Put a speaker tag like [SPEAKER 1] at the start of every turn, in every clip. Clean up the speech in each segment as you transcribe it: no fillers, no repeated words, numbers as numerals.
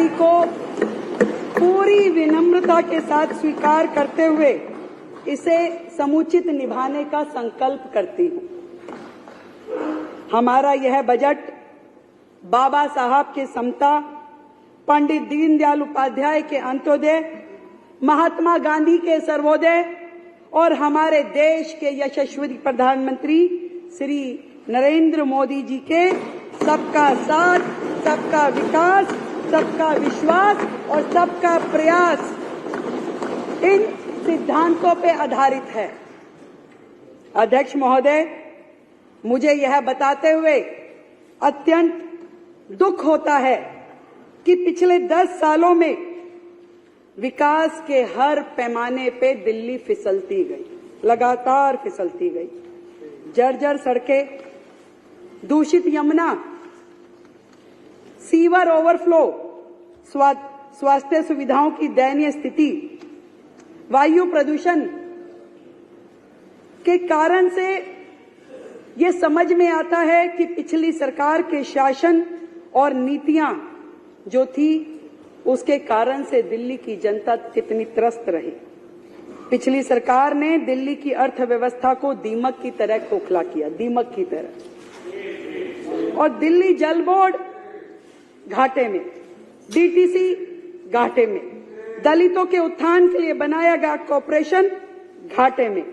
[SPEAKER 1] जिम्मेदारी को पूरी विनम्रता के साथ स्वीकार करते हुए इसे समुचित निभाने का संकल्प करती हूं। हमारा यह बजट बाबा साहब के समता, पंडित दीनदयाल उपाध्याय के अंत्योदय, महात्मा गांधी के सर्वोदय और हमारे देश के यशस्वी प्रधानमंत्री श्री नरेंद्र मोदी जी के सबका साथ, सबका विकास, सबका विश्वास और सबका प्रयास, इन सिद्धांतों पे आधारित है। अध्यक्ष महोदय, मुझे यह बताते हुए अत्यंत दुख होता है कि पिछले 10 सालों में विकास के हर पैमाने पे दिल्ली फिसलती गई, लगातार फिसलती गई। जर्जर सड़कें, दूषित यमुना, सीवर ओवरफ्लो, स्वास्थ्य सुविधाओं की दयनीय स्थिति, वायु प्रदूषण के कारण से ये समझ में आता है कि पिछली सरकार के शासन और नीतियां जो थी उसके कारण से दिल्ली की जनता कितनी त्रस्त रही। पिछली सरकार ने दिल्ली की अर्थव्यवस्था को दीमक की तरह खोखला किया, दीमक की तरह। और दिल्ली जल बोर्ड घाटे में, डीटीसी घाटे में, दलितों के उत्थान के लिए बनाया गया कॉर्पोरेशन घाटे में,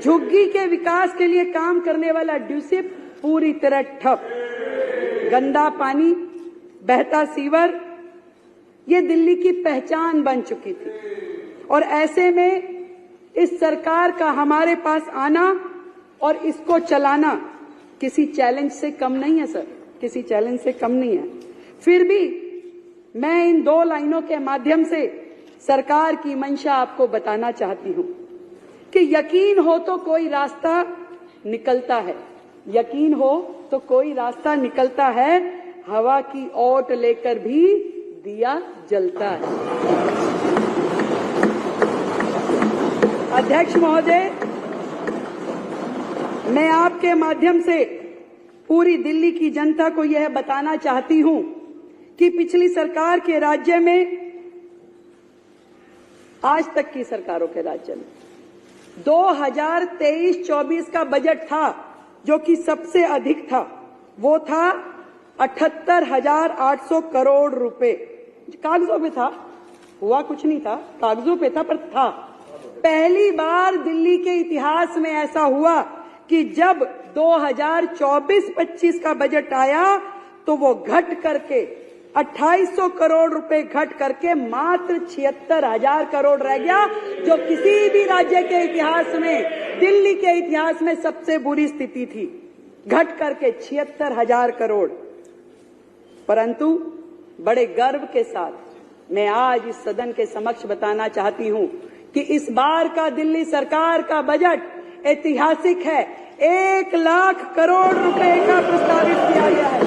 [SPEAKER 1] झुग्गी के विकास के लिए काम करने वाला ड्यूसिप पूरी तरह ठप, गंदा पानी, बहता सीवर, ये दिल्ली की पहचान बन चुकी थी। और ऐसे में इस सरकार का हमारे पास आना और इसको चलाना किसी चैलेंज से कम नहीं है सर, किसी चैलेंज से कम नहीं है। फिर भी मैं इन 2 लाइनों के माध्यम से सरकार की मंशा आपको बताना चाहती हूं कि यकीन हो तो कोई रास्ता निकलता है, यकीन हो तो कोई रास्ता निकलता है, हवा की ओट लेकर भी दिया जलता है। अध्यक्ष महोदय, मैं आपके माध्यम से पूरी दिल्ली की जनता को यह बताना चाहती हूं कि पिछली सरकार के राज्य में, आज तक की सरकारों के राज्य में 2023-24 का बजट था जो कि सबसे अधिक था, वो था 78,800 करोड़ रुपए। कागजों पे था, हुआ कुछ नहीं था, कागजों पे था, पर था। पहली बार दिल्ली के इतिहास में ऐसा हुआ कि जब 2024-25 का बजट आया तो वो घट करके 2800 करोड़ रुपए घट करके मात्र 76,000 करोड़ रह गया, जो किसी भी राज्य के इतिहास में, दिल्ली के इतिहास में सबसे बुरी स्थिति थी, घट करके 76,000 करोड़। परंतु बड़े गर्व के साथ मैं आज इस सदन के समक्ष बताना चाहती हूं कि इस बार का दिल्ली सरकार का बजट ऐतिहासिक है। 1 लाख करोड़ रुपए का प्रस्तावित किया गया है,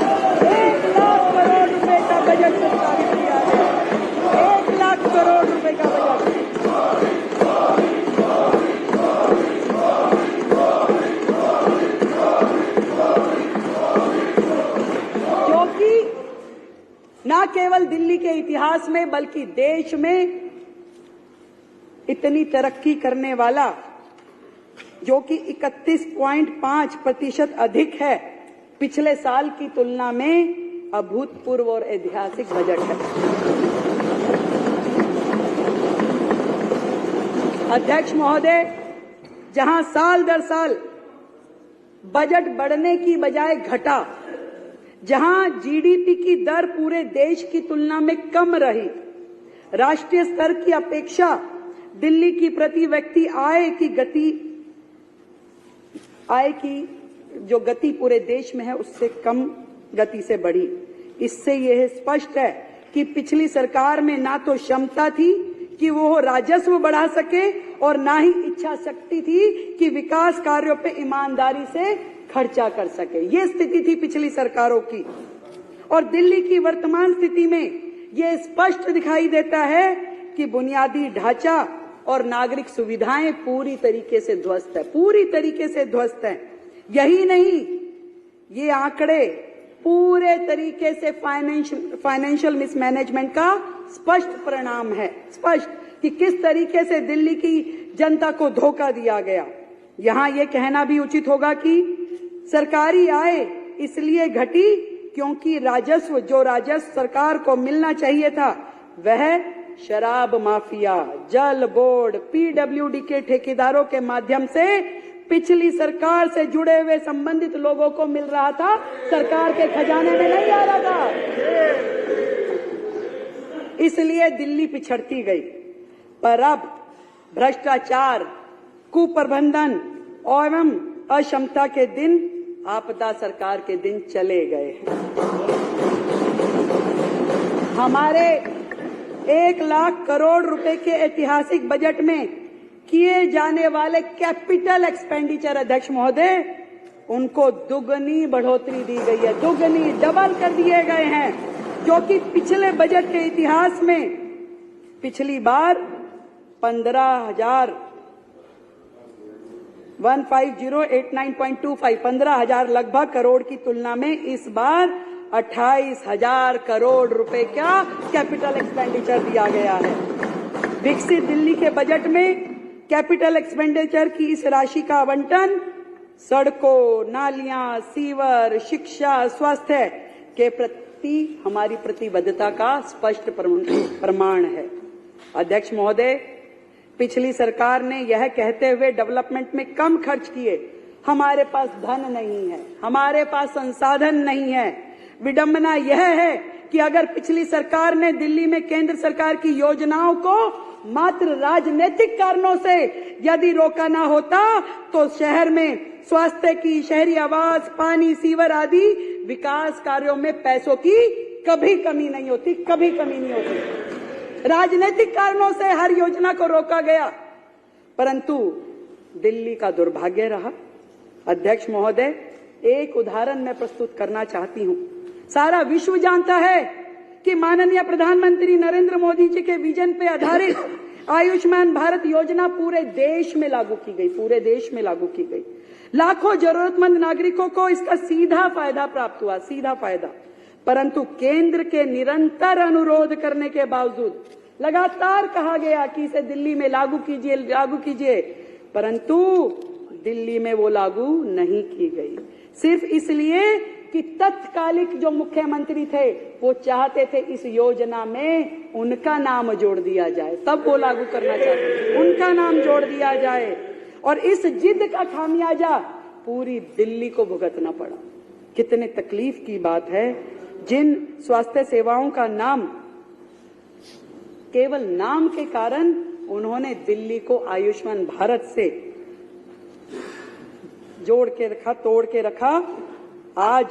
[SPEAKER 1] 1 लाख करोड़ रुपए का बजट प्रस्तावित किया गया है, 1 लाख करोड़ रुपए का बजट। जो कि न केवल दिल्ली के इतिहास में बल्कि देश में इतनी तरक्की करने वाला, जो कि 31.5% अधिक है, पिछले साल की तुलना में अभूतपूर्व और ऐतिहासिक बजट है। अध्यक्ष महोदय, जहां साल दर साल बजट बढ़ने की बजाय घटा, जहां जीडीपी की दर पूरे देश की तुलना में कम रही, राष्ट्रीय स्तर की अपेक्षा दिल्ली की प्रति व्यक्ति आय की जो गति पूरे देश में है उससे कम गति से बढ़ी। इससे यह स्पष्ट है कि पिछली सरकार में ना तो क्षमता थी कि वो राजस्व बढ़ा सके और ना ही इच्छा शक्ति थी कि विकास कार्यों पे ईमानदारी से खर्चा कर सके। ये स्थिति थी पिछली सरकारों की। और दिल्ली की वर्तमान स्थिति में ये स्पष्ट दिखाई देता है कि बुनियादी ढांचा और नागरिक सुविधाएं पूरी तरीके से ध्वस्त है, पूरी तरीके से ध्वस्त है। यही नहीं, ये आंकड़े पूरे तरीके से फाइनेंशियल मिसमैनेजमेंट का स्पष्ट परिणाम है। स्पष्ट कि किस तरीके से दिल्ली की जनता को धोखा दिया गया। यहां यह कहना भी उचित होगा कि सरकारी आय इसलिए घटी क्योंकि जो राजस्व सरकार को मिलना चाहिए था वह शराब माफिया, जल बोर्ड, पीडब्ल्यूडी के ठेकेदारों के माध्यम से पिछली सरकार से जुड़े हुए संबंधित लोगों को मिल रहा था, सरकार के खजाने में नहीं आ रहा था। इसलिए दिल्ली पिछड़ती गई। पर अब भ्रष्टाचार, कुप्रबंधन एवं अक्षमता के दिन, आपदा सरकार के दिन चले गए हैं। हमारे 1 लाख करोड़ रुपए के ऐतिहासिक बजट में किए जाने वाले कैपिटल एक्सपेंडिचर, अध्यक्ष महोदय, उनको दुगनी बढ़ोतरी दी गई है, दुगनी, डबल कर दिए गए हैं, जो कि पिछले बजट के इतिहास में पिछली बार 15,089.25 लगभग करोड़ की तुलना में इस बार 28,000 करोड़ रुपए का कैपिटल एक्सपेंडिचर दिया गया है। विकसित दिल्ली के बजट में कैपिटल एक्सपेंडिचर की इस राशि का आवंटन सड़कों, नालियां, सीवर, शिक्षा, स्वास्थ्य के प्रति हमारी प्रतिबद्धता का स्पष्ट प्रमाण है। अध्यक्ष महोदय, पिछली सरकार ने यह कहते हुए डेवलपमेंट में कम खर्च किए, हमारे पास धन नहीं है, हमारे पास संसाधन नहीं है। विडंबना यह है कि अगर पिछली सरकार ने दिल्ली में केंद्र सरकार की योजनाओं को मात्र राजनीतिक कारणों से यदि रोका ना होता तो शहर में स्वास्थ्य की, शहरी आवास, पानी, सीवर आदि विकास कार्यों में पैसों की कभी कमी नहीं होती, कभी कमी नहीं होती। राजनीतिक कारणों से हर योजना को रोका गया, परंतु दिल्ली का दुर्भाग्य रहा। अध्यक्ष महोदय, एक उदाहरण मैं प्रस्तुत करना चाहती हूं। सारा विश्व जानता है कि माननीय प्रधानमंत्री नरेंद्र मोदी जी के विजन पे आधारित आयुष्मान भारत योजना पूरे देश में लागू की गई, पूरे देश में लागू की गई। लाखों जरूरतमंद नागरिकों को इसका सीधा फायदा प्राप्त हुआ, सीधा फायदा। परंतु केंद्र के निरंतर अनुरोध करने के बावजूद लगातार कहा गया कि इसे दिल्ली में लागू कीजिए, लागू कीजिए, परंतु दिल्ली में वो लागू नहीं की गई। सिर्फ इसलिए कि तत्कालिक जो मुख्यमंत्री थे वो चाहते थे इस योजना में उनका नाम जोड़ दिया जाए, तब वो लागू करना चाहते थे, उनका नाम जोड़ दिया जाए। और इस जिद का खामियाजा पूरी दिल्ली को भुगतना पड़ा। कितने तकलीफ की बात है, जिन स्वास्थ्य सेवाओं का नाम, केवल नाम के कारण उन्होंने दिल्ली को आयुष्मान भारत से जोड़ के रखा, तोड़ के रखा। आज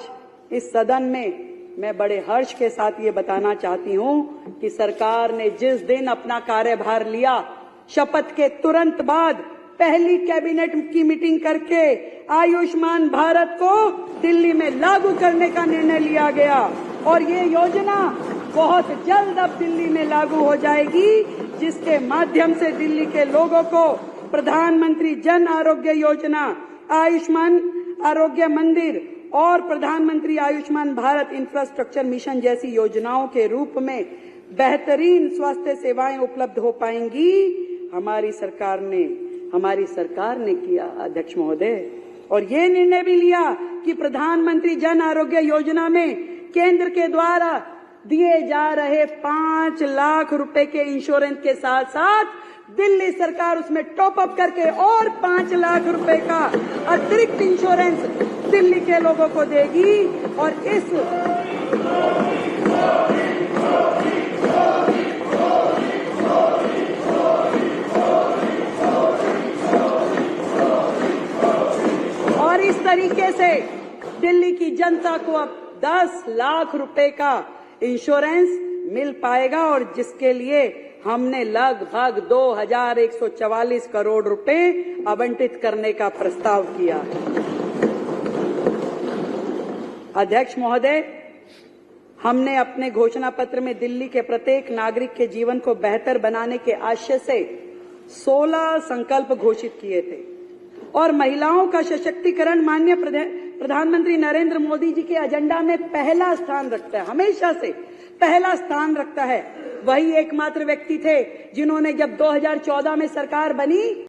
[SPEAKER 1] इस सदन में मैं बड़े हर्ष के साथ ये बताना चाहती हूं कि सरकार ने जिस दिन अपना कार्यभार लिया, शपथ के तुरंत बाद पहली कैबिनेट की मीटिंग करके आयुष्मान भारत को दिल्ली में लागू करने का निर्णय लिया गया और ये योजना बहुत जल्द अब दिल्ली में लागू हो जाएगी, जिसके माध्यम से दिल्ली के लोगों को प्रधानमंत्री जन आरोग्य योजना, आयुष्मान आरोग्य मंदिर और प्रधानमंत्री आयुष्मान भारत इंफ्रास्ट्रक्चर मिशन जैसी योजनाओं के रूप में बेहतरीन स्वास्थ्य सेवाएं उपलब्ध हो पाएंगी। हमारी सरकार ने किया, अध्यक्ष महोदय, और ये निर्णय भी लिया कि प्रधानमंत्री जन आरोग्य योजना में केंद्र के द्वारा दिए जा रहे 5 लाख रुपए के इंश्योरेंस के साथ साथ दिल्ली सरकार उसमें टॉप अप करके और 5 लाख रुपए का अतिरिक्त इंश्योरेंस दिल्ली के लोगों को देगी। और इस तरीके से दिल्ली की जनता को अब 10 लाख रुपए का इंश्योरेंस मिल पाएगा, और जिसके लिए हमने लगभग 2144 करोड़ रुपए आवंटित करने का प्रस्ताव किया है। अध्यक्ष महोदय, हमने अपने घोषणा पत्र में दिल्ली के प्रत्येक नागरिक के जीवन को बेहतर बनाने के आशय से 16 संकल्प घोषित किए थे और महिलाओं का सशक्तिकरण माननीय प्रधानमंत्री नरेंद्र मोदी जी के एजेंडा में पहला स्थान रखता है, हमेशा से पहला स्थान रखता है। वही एकमात्र व्यक्ति थे जिन्होंने जब 2014 में सरकार बनी